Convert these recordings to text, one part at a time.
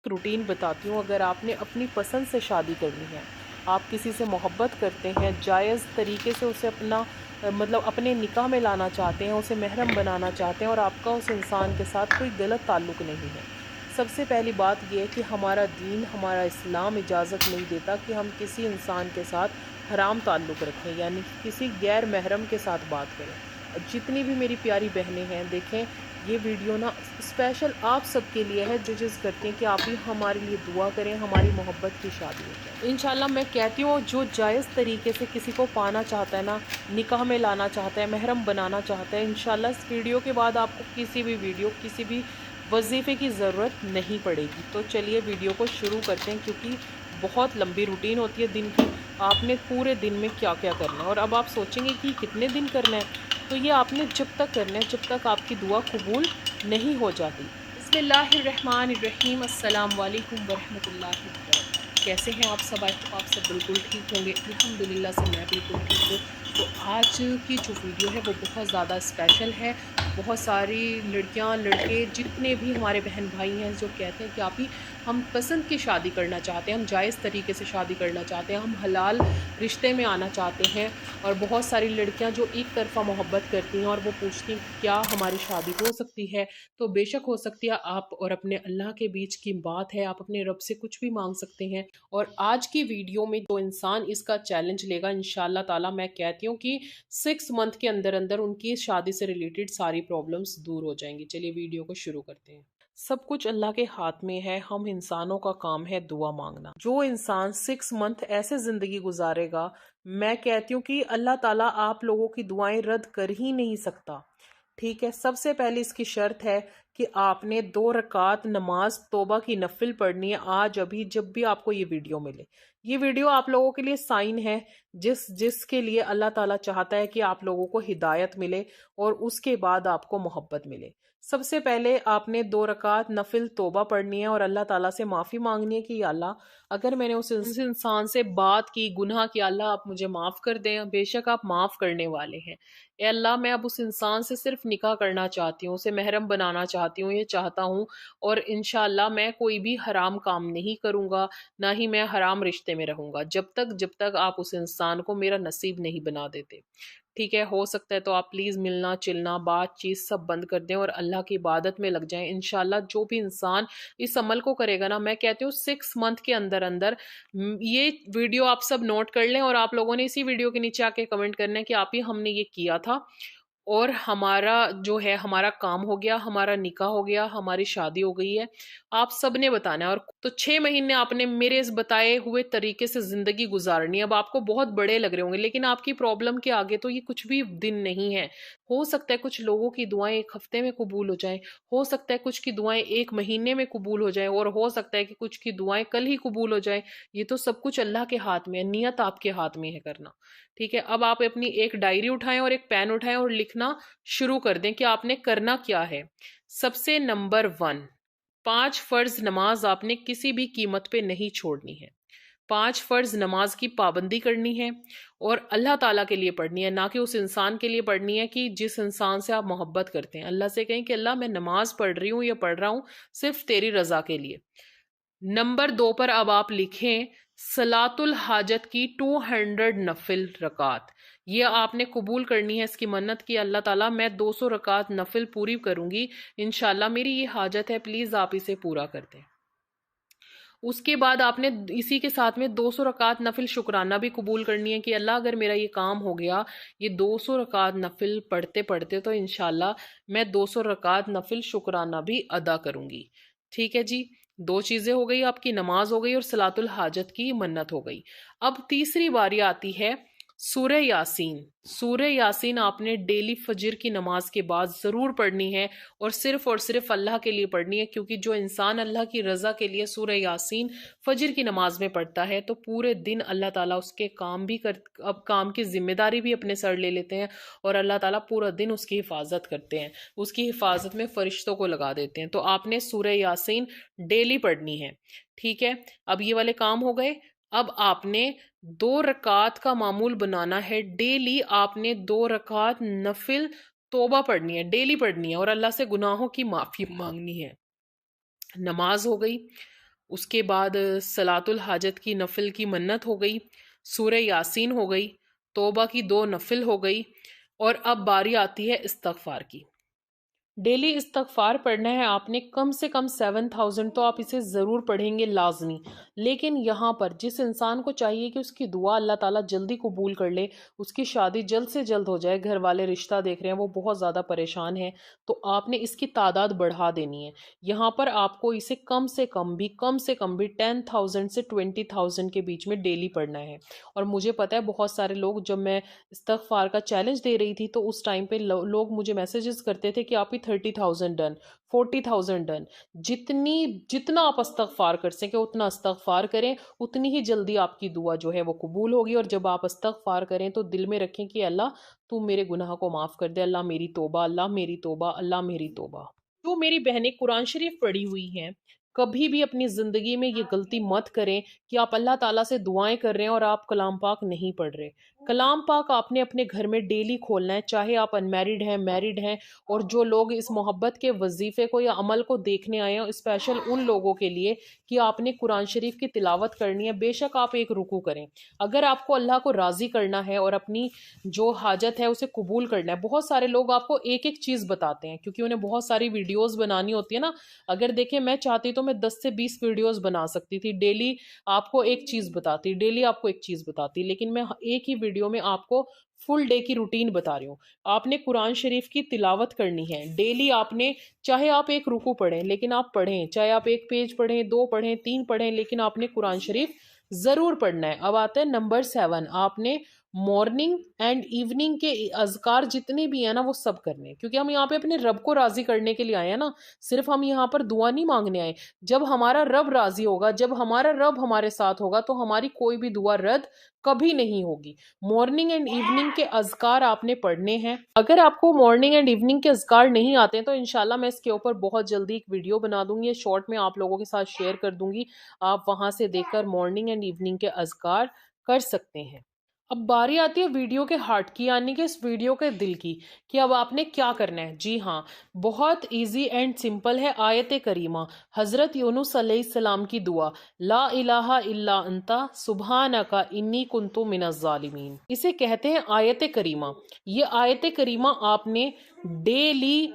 Routine बताती हूँ। अगर आपने अपनी पसंद से शादी करनी है, आप किसी से मोहब्बत करते हैं, जायज़ तरीके से उसे अपना मतलब अपने निकाह में लाना चाहते हैं, उसे महरम बनाना चाहते हैं और आपका उस इंसान के साथ कोई गलत ताल्लुक़ नहीं है। सबसे पहली बात ये है कि हमारा दीन, हमारा इस्लाम इजाज़त नहीं देता कि हम किसी इंसान के साथ हराम ताल्लुक़ रखें, यानी कि किसी गैर महरम के साथ बात करें। जितनी भी मेरी प्यारी बहनें हैं, देखें ये वीडियो ना स्पेशल आप सबके लिए है जो जिस करती हैं कि आप भी हमारे लिए दुआ करें, हमारी मोहब्बत की शादी हो जाए इंशाल्लाह। मैं कहती हूँ जो जायज़ तरीके से किसी को पाना चाहता है ना, निकाह में लाना चाहता है, महरम बनाना चाहता है, इंशाल्लाह इस वीडियो के बाद आपको किसी भी वीडियो, किसी भी वजीफ़े की ज़रूरत नहीं पड़ेगी। तो चलिए वीडियो को शुरू करते हैं, क्योंकि बहुत लंबी रूटीन होती है दिन की। आपने पूरे दिन में क्या क्या करना है, और अब आप सोचेंगे कि कितने दिन करना है, तो ये आपने जब तक करना है जब तक आपकी दुआ कबूल नहीं हो जाती। बिस्मिल्लाहिर्रहमानिर्रहीम, अस्सलाम वालेकुम वरहमतुल्लाहि वबरकातुहू। कैसे हैं आप सब? आप सब बिल्कुल ठीक होंगे। अल्हम्दुलिल्लाह से मैं बिल्कुल ठीक हूँ। तो आज की जो वीडियो है वो बहुत ज़्यादा स्पेशल है। बहुत सारी लड़कियां, लड़के, जितने भी हमारे बहन भाई हैं जो कहते हैं कि आप ही हम पसंद की शादी करना चाहते हैं, हम जायज़ तरीके से शादी करना चाहते हैं, हम हलाल रिश्ते में आना चाहते हैं। और बहुत सारी लड़कियां जो एक तरफ़ा मोहब्बत करती हैं और वो पूछती हैं कि क्या हमारी शादी हो सकती है। तो बेशक हो सकती है। आप और अपने अल्लाह के बीच की बात है, आप अपने रब से कुछ भी मांग सकते हैं। और आज की वीडियो में जो इंसान इसका चैलेंज लेगा, इंशाल्लाह ताला मैं कहती हूँ कि 6 मंथ के अंदर अंदर उनकी शादी से रिलेटेड सारी प्रॉब्लम्स दूर हो जाएंगी। चलिए वीडियो को शुरू करते हैं। सब कुछ अल्लाह के हाथ में है, हम इंसानों का काम है दुआ मांगना। जो इंसान 6 मंथ ऐसे जिंदगी गुजारेगा, मैं कहती हूँ कि अल्लाह ताला आप लोगों की दुआएं रद्द कर ही नहीं सकता। ठीक है, सबसे पहले इसकी शर्त है कि आपने 2 रकात नमाज तौबा की नफिल पढ़नी है आज, अभी, जब भी आपको ये वीडियो मिले। ये वीडियो आप लोगों के लिए साइन है, जिसके लिए अल्लाह ताला चाहता है कि आप लोगों को हिदायत मिले और उसके बाद आपको मोहब्बत मिले। सबसे पहले आपने 2 रकात नफिल तौबा पढ़नी है और अल्लाह ताला से माफ़ी मांगनी है कि या अल्लाह, अगर मैंने उस इंसान से बात की, गुनाह किया, अल्लाह आप मुझे माफ़ कर दें, बेशक आप माफ़ करने वाले हैं। ए अल्लाह, मैं अब उस इंसान से सिर्फ निकाह करना चाहती हूँ, उसे महरम बनाना चाहती हूँ, ये चाहता हूँ। और इंशाअल्लाह मैं कोई भी हराम काम नहीं करूँगा, ना ही मैं हराम रिश्ते में रहूँगा, जब तक आप उस इंसान को मेरा नसीब नहीं बना देते। ठीक है, हो सकता है तो आप प्लीज़ मिलना चिलना बातचीत सब बंद कर दें और अल्लाह की इबादत में लग जाएं। इंशाल्लाह जो भी इंसान इस अमल को करेगा ना, मैं कहती हूँ 6 मंथ के अंदर अंदर ये वीडियो आप सब नोट कर लें और आप लोगों ने इसी वीडियो के नीचे आके कमेंट करना है कि आप ही हमने ये किया था और हमारा जो है हमारा काम हो गया, हमारा निकाह हो गया, हमारी शादी हो गई है। आप सब ने बताना है। और तो 6 महीने आपने मेरे इस बताए हुए तरीके से ज़िंदगी गुजारनी है। अब आपको बहुत बड़े लग रहे होंगे, लेकिन आपकी प्रॉब्लम के आगे तो ये कुछ भी दिन नहीं है। हो सकता है कुछ लोगों की दुआएं 1 हफ्ते में कबूल हो जाएं, हो सकता है कुछ की दुआएं 1 महीने में कबूल हो जाएं, और हो सकता है कि कुछ की दुआएं कल ही कबूल हो जाएं। ये तो सब कुछ अल्लाह के हाथ में है, नियत आपके हाथ में है करना। ठीक है, अब आप अपनी एक डायरी उठाएं और एक पेन उठाएं और लिखना शुरू कर दें कि आपने करना क्या है। सबसे नंबर 1, 5 फर्ज नमाज आपने किसी भी कीमत पे नहीं छोड़नी है। 5 फर्ज नमाज की पाबंदी करनी है और अल्लाह ताला के लिए पढ़नी है, ना कि उस इंसान के लिए पढ़नी है कि जिस इंसान से आप मोहब्बत करते हैं। अल्लाह से कहें कि अल्लाह, मैं नमाज पढ़ रही हूँ या पढ़ रहा हूँ सिर्फ तेरी रजा के लिए। नंबर 2 पर अब आप लिखें सलातुल हाजत की 200 नफिल रकात। ये आपने कबूल करनी है इसकी मन्नत की, अल्लाह ताला मैं 200 रकात नफिल पूरी करूंगी, इंशाल्लाह मेरी ये हाजत है, प्लीज आप इसे पूरा कर दें। उसके बाद आपने इसी के साथ में 200 रकात नफिल शुक्राना भी कबूल करनी है कि अल्लाह, अगर मेरा ये काम हो गया, ये 200 रकात नफिल पढ़ते पढ़ते, तो इंशाल्लाह मैं 200 रकात नफिल शुक्राना भी अदा करूंगी। ठीक है जी, 2 चीजें हो गई, आपकी नमाज हो गई और सलातुल हाजत की मन्नत हो गई। अब तीसरी बारी आती है सूरह यासीन। सूरह यासीन आपने डेली फजर की नमाज के बाद ज़रूर पढ़नी है और सिर्फ अल्लाह के लिए पढ़नी है, क्योंकि जो इंसान अल्लाह की रज़ा के लिए सूरह यासीन फजर की नमाज में पढ़ता है तो पूरे दिन अल्लाह ताला उसके काम भी अब काम की जिम्मेदारी भी अपने सर ले लेते हैं और अल्लाह ताला पूरा दिन उसकी हिफाजत करते हैं, उसकी हिफाजत में फरिश्तों को लगा देते हैं। तो आपने सूरह यासीन डेली पढ़नी है। ठीक है, अब ये वाले काम हो गए। अब आपने 2 रकात का मामूल बनाना है। डेली आपने 2 रकात नफिल तौबा पढ़नी है, डेली पढ़नी है और अल्लाह से गुनाहों की माफी मांगनी है। नमाज हो गई। اس کے بعد صلاۃ الحاجت کی نفل کی منت ہو گئی، سورہ یاسین ہو گئی، توبہ کی 2 نفل ہو گئی، اور اب باری آتی ہے استغفار کی۔ ڈیلی استغفار پڑھنا ہے آپ نے کم سے کم 7000، تو آپ اسے ضرور پڑھیں گے لازمی۔ لیکن یہاں پر جس انسان کو چاہیے کہ اس کی دعا اللہ تعالیٰ جلدی قبول کر لے، اس کی شادی جلد سے جلد ہو جائے، گھر والے رشتہ دیکھ رہے ہیں، وہ بہت زیادہ پریشان ہیں، تو آپ نے اس کی تعداد بڑھا دینی ہے۔ یہاں پر آپ کو اسے کم سے کم بھی 10,000 سے 20,000 کے بیچ میں ڈیلی پڑھنا ہے۔ اور مجھے پتا ہے بہت سارے لوگ، جب میں استغفار کا چیلنج دے رہی تھی تو اس ٹائم پہ لوگ مجھے میسیجز کرتے تھے کہ آپ ہی 30,000 ڈن، 40,000 ڈن۔ جتنا آپ استغفار کر سکیں اتنا استغفار کریں، اتنی ہی جلدی آپ کی دعا جو ہے وہ قبول ہوگی۔ اور جب آپ استغفار کریں تو دل میں رکھیں کہ اللہ تو میرے گناہ کو معاف کر دے، اللہ میری توبہ، اللہ میری توبہ، اللہ میری توبہ۔ جو میری بہنیں قرآن شریف پڑھی ہوئی ہیں، کبھی بھی اپنی زندگی میں یہ غلطی مت کریں کہ آپ اللہ تعالیٰ سے دعائیں کر رہے ہیں اور آپ کلام پاک نہیں پڑھ رہے۔ کلام پاک آپ نے اپنے گھر میں ڈیلی کھولنا ہے، چاہے آپ انمیرڈ ہیں، میرڈ ہیں، اور جو لوگ اس محبت کے وظیفے کو یا عمل کو دیکھنے آئے ہیں، اسپیشل ان لوگوں کے لیے کہ آپ نے قرآن شریف کی تلاوت کرنی ہے۔ بے شک آپ ایک رکوع کریں، اگر آپ کو اللہ کو راضی کرنا ہے اور اپنی جو حاجت ہے اسے قبول کرنا ہے۔ بہت سارے لوگ آپ کو ایک ایک چیز بتاتے ہیں کیونکہ انہیں بہت ساری ویڈیوز بنانی ہوتی ہے نا۔ اگر دیکھیں میں چاہتی تو میں 10 سے 20 ویڈیوز بنا سکتی تھی، ڈیلی آپ کو ایک چیز بتاتی، ڈیلی آپ کو ایک چیز بتاتی، لیکن میں ایک ہی ویڈیو میں آپ کو فل ڈے کی روٹین بتا رہی ہوں۔ آپ نے قرآن شریف کی تلاوت کرنی ہے ڈیلی، آپ نے چاہے آپ ایک رکوع پڑھیں لیکن آپ پڑھیں، چاہے آپ ایک پیج پڑھیں، 2 پڑھیں، 3 پڑھیں، لیکن آپ نے قرآن شریف ضرور پڑھنا ہے۔ اب آتا ہے نمبر 7، آپ نے مارننگ اینڈ ایوننگ کے اذکار جتنے بھی ہیں نا وہ سب کرنے ہیں، کیونکہ ہم یہاں پہ اپنے رب کو راضی کرنے کے لیے آئے ہیں نا، صرف ہم یہاں پر دعا نہیں مانگنے آئے۔ جب ہمارا رب راضی ہوگا، جب ہمارا رب ہمارے ساتھ ہوگا تو ہماری کوئی بھی دعا رد کبھی نہیں ہوگی۔ مارننگ اینڈ ایوننگ کے اذکار آپ نے پڑھنے ہیں۔ اگر آپ کو مارننگ اینڈ ایوننگ کے اذکار نہیں آتے ہیں تو انشاءاللہ میں اس کے اوپر بہت جلدی ایک ویڈیو بنا دوں گی، شارٹ میں آپ لوگوں کے ساتھ شیئر کر دوں گی، آپ وہاں سے دیکھ کر مارننگ اینڈ ایوننگ کے اذکار کر سکتے ہیں۔ اب باری آتی ہے ویڈیو کے ہارٹ کی، یعنی کہ اس ویڈیو کے دل کی، کہ اب آپ نے کیا کرنا ہے۔ جی ہاں، بہت ایزی اینڈ سمپل ہے۔ آیت کریمہ، حضرت یونس علیہ السلام کی دعا، لا الہ الا انت سبحانک انی کنت من الظالمین، اسے کہتے ہیں آیت کریمہ۔ یہ آیت کریمہ آپ نے ڈیلی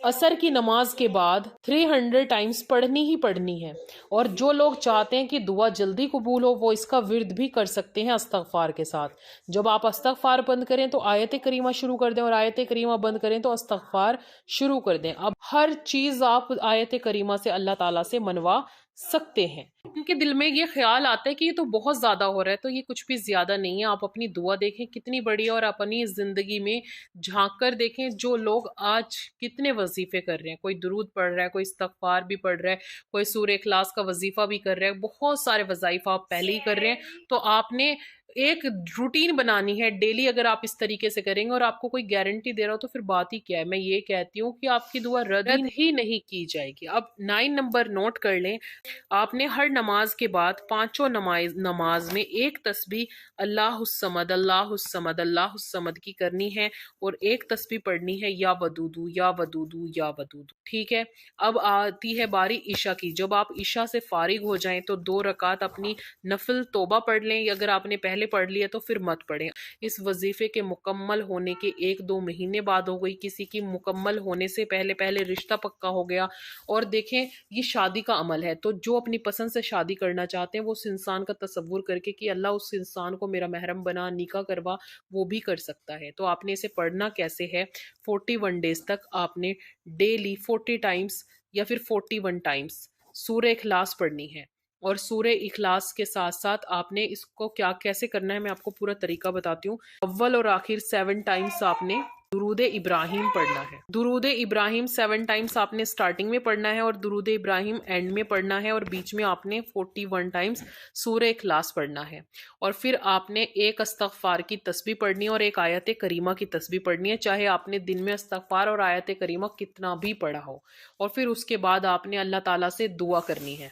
عصر کی نماز کے بعد 300 ٹائمز پڑھنی ہی پڑھنی ہے۔ اور جو لوگ چاہتے ہیں کہ دعا جلدی قبول ہو وہ اس کا ورد بھی کر سکتے ہیں استغفار کے ساتھ۔ جب آپ استغفار بند کریں تو آیت کریمہ شروع کر دیں، اور آیت کریمہ بند کریں تو استغفار شروع کر دیں۔ اب ہر چیز آپ آیت کریمہ سے اللہ تعالیٰ سے منوا سکتے ہیں۔ ان کے دل میں یہ خیال آتا ہے کہ یہ تو بہت زیادہ ہو رہا ہے، تو یہ کچھ بھی زیادہ نہیں ہے۔ آپ اپنی دعا دیکھیں کتنی بڑی ہے، اور اپنی زندگی میں جھانک کر دیکھیں جو لوگ آج کتنے وظیفے کر رہے ہیں، کوئی درود پڑھ رہا ہے، کوئی استغفار بھی پڑھ رہا ہے، کوئی سورہ اخلاص کا وظیفہ بھی کر رہا ہے، بہت سارے وظائف آپ پہلے ہی کر رہے ہیں۔ تو آپ نے ایک روٹین بنانی ہے ڈیلی، اگر آپ اس طریقے سے کریں گے، اور آپ کو کوئی گارنٹی دے رہا ہو تو پھر بات ہی کیا ہے۔ میں یہ کہتی ہوں کہ آپ کی دعا رد ہی نہیں کی جائے گی۔ اب 9 نمبر نوٹ کر لیں، آپ نے ہر نماز کے بعد 5 نماز میں ایک تسبیح اللہ الصمد اللہ الصمد اللہ الصمد کی کرنی ہے، اور ایک تسبیح پڑھنی ہے یا ودودو یا ودودو یا ودودو، ٹھیک ہے۔ اب آتی ہے باری عشاء کی۔ جب آپ عشاء سے فارغ ہو جائیں تو 2 رکعت اپنی نفل توبہ پڑھ لیں، یا اگر آپ نے پہلے پڑھ لیا تو پھر مت پڑھیں۔ اس وظیفے کے مکمل ہونے کے 1-2 مہینے بعد ہو گئی، کسی کی مکمل ہونے سے پہلے رشتہ پکا ہو گیا۔ اور دیکھیں یہ شادی کا عمل ہے، تو جو اپنی پسند سے شادی کرنا چاہتے ہیں وہ اس انسان کا تصور کر کے کہ اللہ اس انسان کو میرا محرم بنا، نکاح کروا، وہ بھی کر سکتا ہے۔ تو آپ نے اسے پڑھنا کیسے ہے؟ 41 ڈیز تک آپ نے ڈیلی 40 ٹائمز یا پھر 41 ٹائمز سورہ اخلاص پڑھنی ہے۔ اور سورہ اخلاص کے ساتھ ساتھ آپ نے اس کو کیسے کرنا ہے میں آپ کو پورا طریقہ بتاتی ہوں۔ اول اور آخر 7 ٹائمز آپ نے درود ابراہیم پڑھنا ہے۔ درود ابراہیم 7 ٹائمز آپ نے سٹارٹنگ میں پڑھنا ہے، اور درود ابراہیم اینڈ میں پڑھنا ہے، اور بیچ میں آپ نے 41 ٹائمز سورہ اخلاص پڑھنا ہے۔ اور پھر آپ نے ایک استغفار کی تسبیح پڑھنی ہے اور ایک آیت کریمہ کی تسبیح پڑھنی ہے، چاہے آپ نے دن میں استغفار اور آیت کریمہ کتنا بھی پڑھا ہو۔ اور پھر اس کے بعد آپ نے اللہ تعالیٰ سے دعا کرنی ہے۔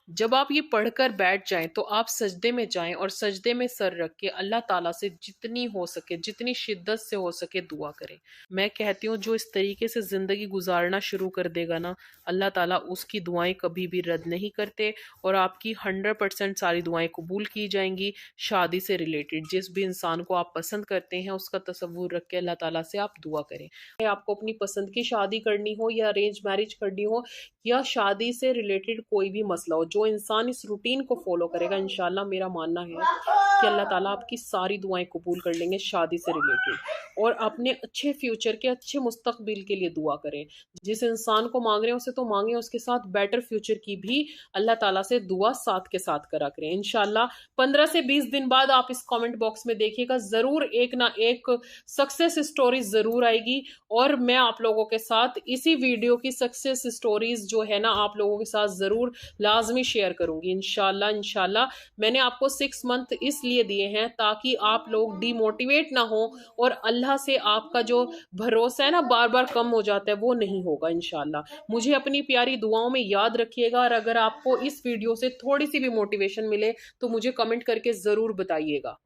जब आप ये पढ़कर बैठ जाएं तो आप सजदे में जाएं और सजदे में सर रख के अल्लाह ताला से जितनी हो सके, जितनी शिद्दत से हो सके दुआ करें। मैं कहती हूँ जो इस तरीके से ज़िंदगी गुजारना शुरू कर देगा ना, अल्लाह ताला उसकी दुआएं कभी भी रद्द नहीं करते और आपकी 100% सारी दुआएं कबूल की जाएंगी। शादी से रिलेटेड जिस भी इंसान को आप पसंद करते हैं उसका तसव्वुर रख के अल्लाह ताला से आप दुआ करें। आपको अपनी पसंद की शादी करनी हो या अरेंज मैरिज करनी हो या शादी से रिलेटेड कोई भी मसला हो, जो इंसान इस रूटीन को फॉलो करेगा, इंशाल्लाह मेरा मानना है कि अल्लाह ताला आपकी सारी दुआएं कबूल कर लेंगे शादी से रिलेटेड। और अपने अच्छे फ्यूचर के, अच्छे मुस्तकबिल के लिए दुआ करें। जिस इंसान को मांग रहे हैं उसे तो मांगे, उसके साथ बेटर फ्यूचर की भी अल्लाह ताला से दुआ साथ के साथ करा करें। इंशाल्लाह 15 से 20 दिन बाद आप इस कमेंट बॉक्स में देखिएगा, ज़रूर एक ना एक सक्सेस स्टोरी ज़रूर आएगी और मैं आप लोगों के साथ इसी वीडियो की सक्सेस स्टोरीज जो है ना आप लोगों के साथ ज़रूर लाजमी शेयर करूंगी इंशाल्लाह। इंशाल्लाह मैंने आपको 6 मंथ इसलिए दिए हैं ताकि आप लोग डिमोटिवेट ना हो और अल्लाह से आपका जो भरोसा है ना बार बार कम हो जाता है, वो नहीं होगा इंशाल्लाह। मुझे अपनी प्यारी दुआओं में याद रखिएगा और अगर आपको इस वीडियो से थोड़ी सी भी मोटिवेशन मिले तो मुझे कमेंट करके ज़रूर बताइएगा।